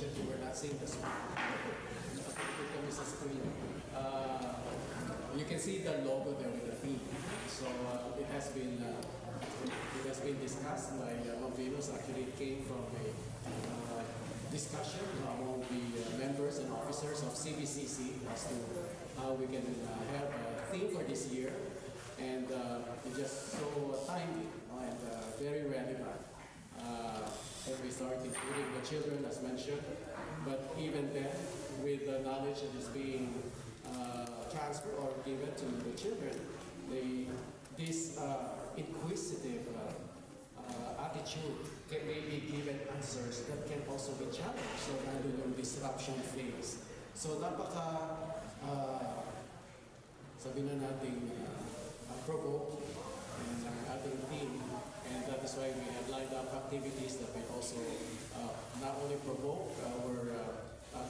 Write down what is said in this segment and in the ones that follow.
mentioned, you were not seeing the screen. You can see the logo there with the theme. So it has been discussed by Venus. Actually, it came from a discussion among the members and officers of CBCC as to how we can have a theme for this year. And it's just so timely and very relevant. And we start including the children as mentioned. But even then, with the knowledge that is being transferred or given to the children, this inquisitive attitude can maybe given answers that can also be challenged. So lalo yung disruption phase. So sabi na natin provoke and ating team, and that is why we have lined up activities that will also not only provoke our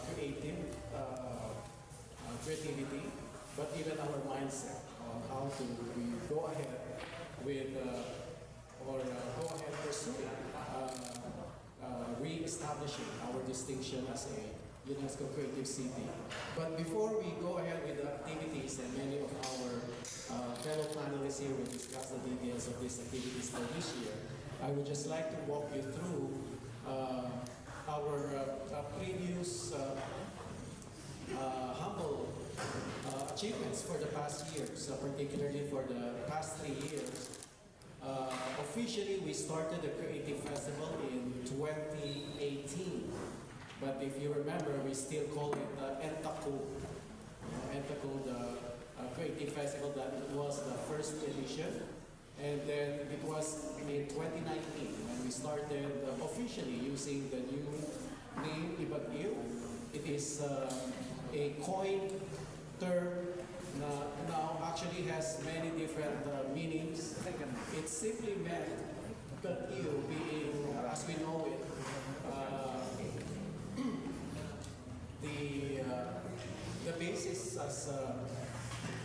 creativity, but even our mindset on how to go ahead with pursuing re-establishing our distinction as a UNESCO Creative City. But before we go ahead with the activities, and many of our fellow panelists here will discuss the details of these activities for this year, I would just like to walk you through our previous humble achievements for the past years, particularly for the past 3 years. Officially, we started the Creative Festival in 2018. But if you remember, we still call it ENTACO. ENTACO, the Creative Festival, that was the first edition. And then it was in 2019 when we started officially using the new name, Ibag-Iyo. It is a coined term now actually has many different meanings. It simply meant Ibag-Iyo being, as we know it, the basis, as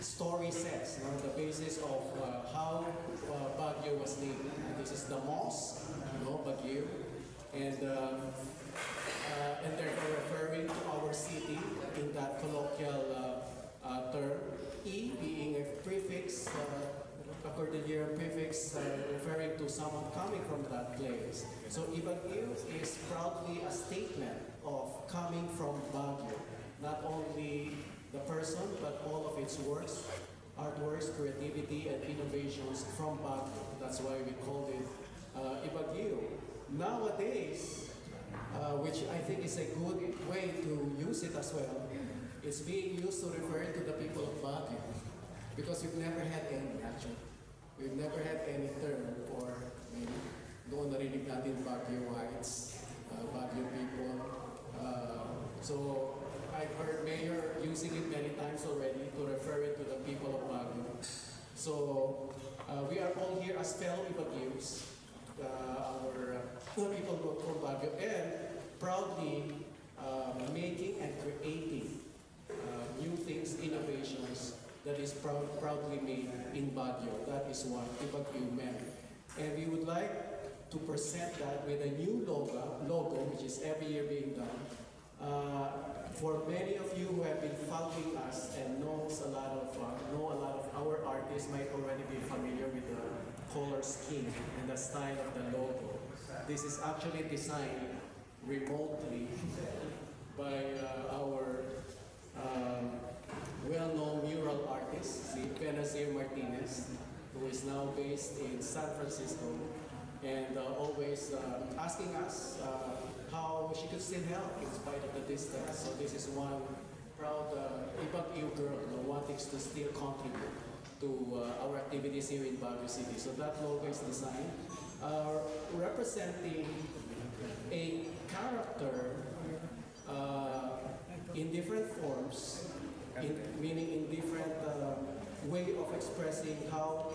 story says, the basis of how Baguio was named. This is the mosque, Baguio, and therefore referring to our city in that colloquial term. E being a prefix, a Cordillera prefix referring to someone coming from that place. So Ibag-Iyo is proudly a statement of coming from Baguio. Not only the person, but all of its works, artworks, creativity, and innovations from Baguio. That's why we called it Ibag-Iyo. Nowadays, which I think is a good way to use it as well, it's being used to refer to the people of Baguio. Because we've never had any, actually. We've never had any term for, doon narinig natin Baguioites, Baguio people. So I've heard Mayor using it many times already to refer it to the people of Baguio. So we are all here as fellow Ibag-Iyos, our people from Baguio, and proudly making and creating new things, innovations that is proudly made in Baguio. That is what Ibag-Iyo meant. And we would like to present that with a new logo, which is every year being done. For many of you who have been following us and know a lot of our artists might already be familiar with the color scheme and the style of the logo. This is actually designed remotely by our well-known mural artist, si Benazir Martinez, who is now based in San Francisco, and always asking us how she could still help in spite of the distance. So this is one proud Ibag-Iyo girl wanting to still contribute to our activities here in Baguio City. So that logo is designed representing a character in different forms, meaning in different way of expressing how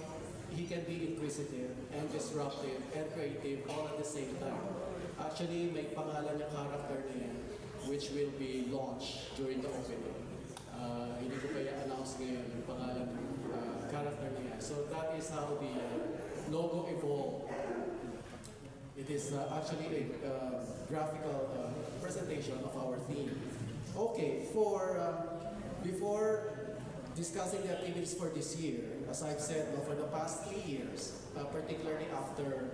he can be inquisitive and disruptive and creative all at the same time. Actually, may pangalan yung character na yan, which will be launched during the opening. Hindi ko pa i-announce ngayon yung pangalan ng character na yan. So that is how the logo evolved. It is actually a graphical presentation of our theme. Okay, before discussing the activities for this year, as I've said, for the past 3 years, particularly after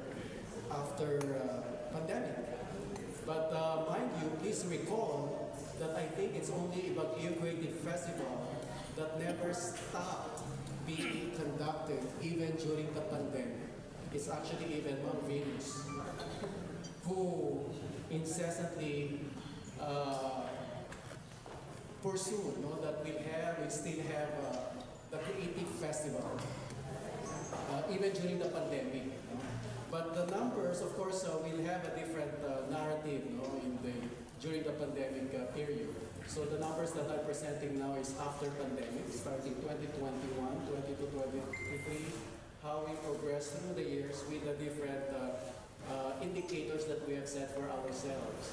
pandemic. But mind you, please recall that I think it's only Baguio Creative Festival that never stopped being conducted even during the pandemic. It's actually even Mount Venus, who incessantly pursue that we still have the creative festival, even during the pandemic. But the numbers, of course, will have a different narrative during the pandemic period. So the numbers that I'm presenting now is after pandemic, starting 2021, 22, 23, how we progress through the years with the different indicators that we have set for ourselves.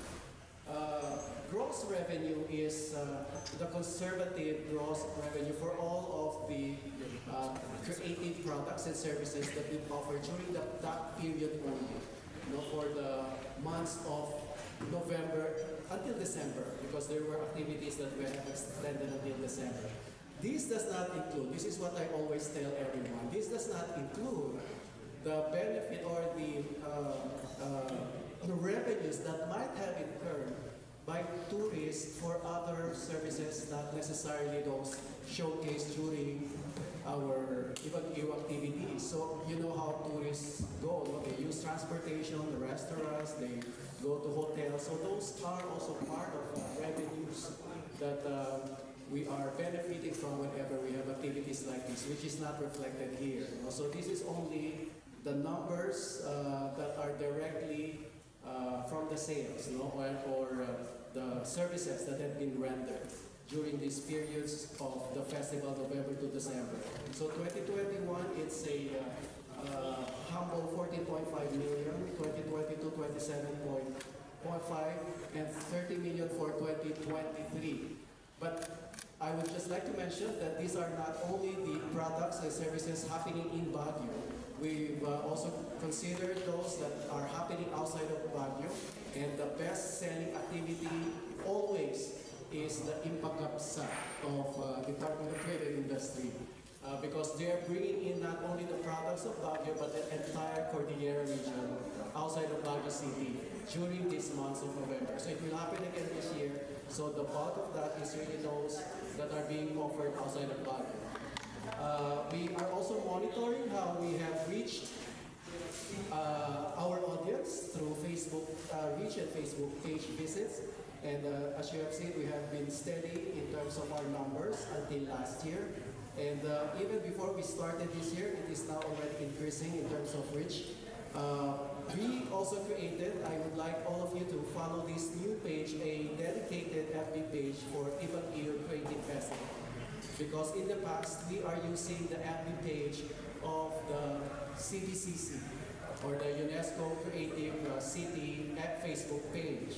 Gross revenue is the conservative gross revenue for all of the creative products and services that we offer during that period only. For the months of November until December, because there were activities that were extended until December. This does not include, this is what I always tell everyone, this does not include the benefit or the revenues that might have incurred by tourists for other services, not necessarily those showcased during our Ibaguio activities. So you know how tourists go, they use transportation, the restaurants, they go to hotels. So those are also part of revenues that we are benefiting from whenever we have activities like this, which is not reflected here. So this is only the numbers that are directly from the sales, or the services that have been rendered during these periods of the festival, November to December. So 2021, it's a humble 14.5 million, 2022, 27.5, and 30 million for 2023. But I would just like to mention that these are not only the products and services happening in Baguio. We've also considered those that are happening outside of Baguio, and the best-selling activity always is the Impagapsa of Department of Trade and Industry, because they're bringing in not only the products of Baguio, but the entire Cordillera region outside of Baguio City during these months of November. So it will happen again this year. So the bulk of that is really those that are being offered outside of Baguio. We are also monitoring how we have reached our audience through Facebook reach and Facebook page visits. And as you have seen, we have been steady in terms of our numbers until last year. And even before we started this year, it is now already increasing in terms of reach. We also created, I would like all of you to follow this new page, a dedicated FB page for Ibaguio Creative Festival. Because in the past, we are using the FB page of the CDCC, or the UNESCO Creative City Facebook page,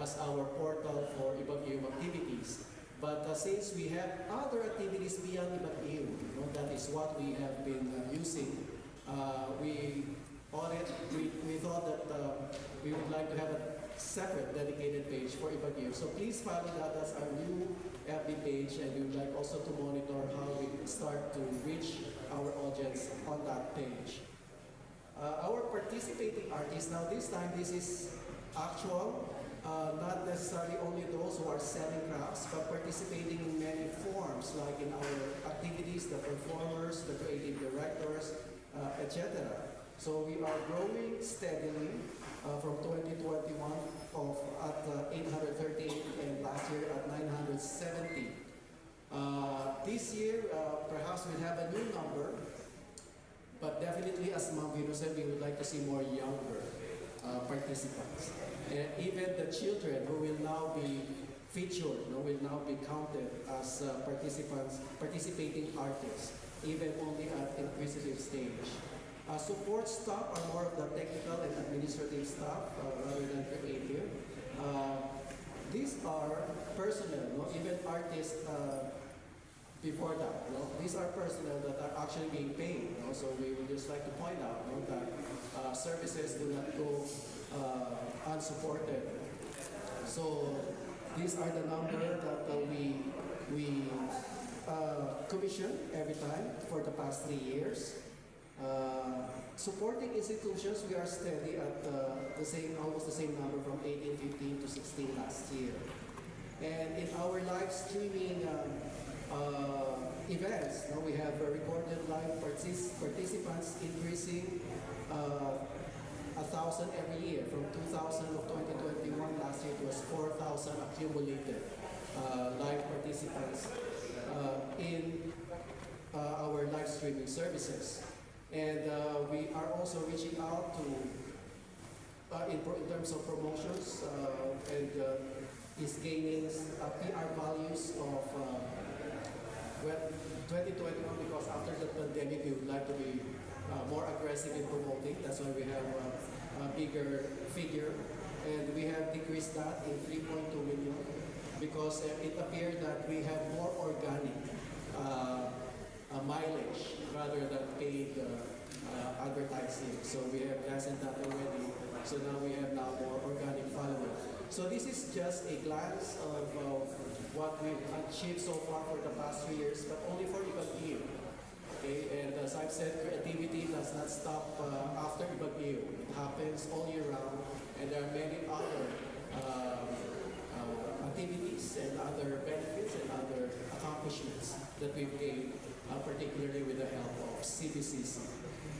as our portal for Ibaguio activities. But since we have other activities beyond Ibaguio, that is what we have been using, we thought that we would like to have a separate dedicated page for Ibaguio. So please follow that as our new FB page, and we would like also to monitor how we start to reach our audience on that page. Our participating artists, now this time this is actual, not necessarily only those who are selling crafts, but participating in many forms, like in our activities, the performers, the creative directors, etc. So we are growing steadily from 2021 at 838 and last year at 970. This year, perhaps we'll have a new number, but definitely, as Ma'am Vino said, we would like to see more younger participants. And even the children who will now be featured, will now be counted as participating artists, even only at inquisitive stage. Support staff are more of the technical and administrative staff rather than creative. These are personnel, even artists before that. These are personnel that are actually being paid. So we would just like to point out that services do not go unsupported. So these are the number that we commission every time for the past 3 years. Supporting institutions, we are steady at almost the same number from 18, 15 to 16 last year. And in our live streaming events, we have recorded live participants increasing 1,000 every year. From 2000 of 2021, last year it was 4,000 accumulated live participants in our live streaming services. And we are also reaching out to, in terms of promotions, and is gaining PR values of, 2021, because after the pandemic, we would like to be more aggressive in promoting. That's why we have a bigger figure. And we have decreased that in 3.2 million because it appeared that we have more organic mileage rather than paid advertising. So we have lessened that already. So now we have more organic following. So this is just a glance of what we've achieved so far for the past 3 years, but only for Ibaguio. Okay, and as I've said, creativity does not stop after Ibaguio. It happens all year round, and there are many other activities and other benefits and other accomplishments that we've gained, particularly with the help of CBCC.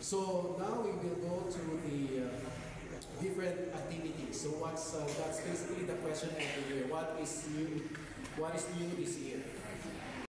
So now we will go to the different activities. So that's basically the question every year. What is new? What is new this year?